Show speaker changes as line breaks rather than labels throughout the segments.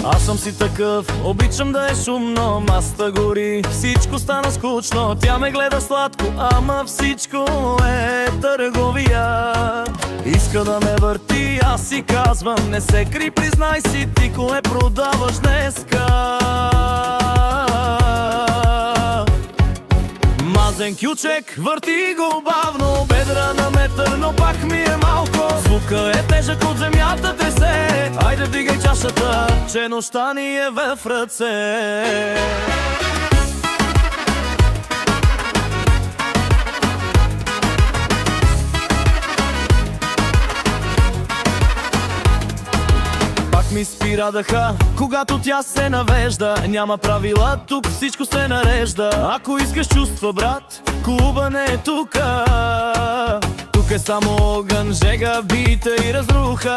Аз съм си такъв, обичам да е шумно, масата гори, всичко стана скучно. Тя ме гледа сладко, ама всичко е търговия. Иска да ме върти, аз си казвам, не се кри, признай си ти кое продаваш днеска. Мазен кючек, върти го бавно, бедра на метър, но пак ми е малко. Звука е тежък от земята тресе, айде вдигай чашата, че нощта ни е в ръце. Ми спира дъха, когато тя се навежда. Няма правила, тук всичко се нарежда. Ако искаш чувства, брат, клуба не е тука. Тук е само огън, жега, бита и разруха.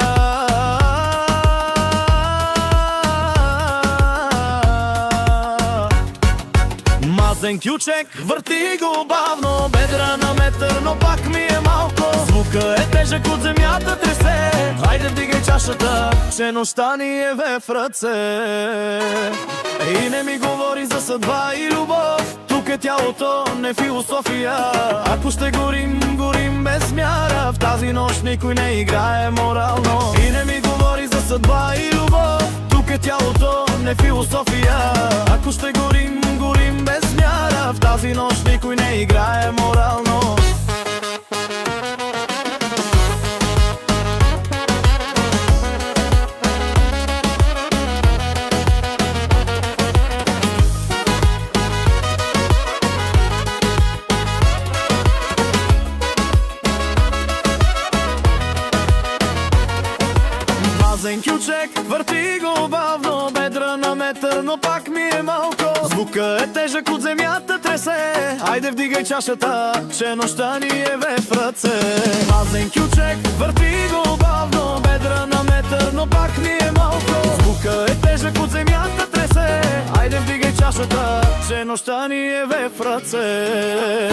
Мазен кючек, върти го бавно, бедра на метър, но пак ми е малко. Звука е тежък от земята тресе, айде вдигай чашата, че нощта ни е в ръце. И не ми говори за съдба и любов, тук е тялото, не философия. Ако ще горим, горим без мяра, в тази нощ никой не играе морално. И не ми говори за съдба и любов, тук е тялото, не философия. Ако ще горим, горим без мяра, в тази нощ никой не играе морално. Мазен кючек, върти го бавно, бедра на метър, но пак ми е малко. Звука е тежък от земята тресе, айде вдигай чашата, че нощта ни е в ръце. Мазен кючек, върти го бавно, бедра на метър, но пак ми е малко. Звука е тежък от земята тресе, айде вдигай чашата, че нощта ни е в ръце.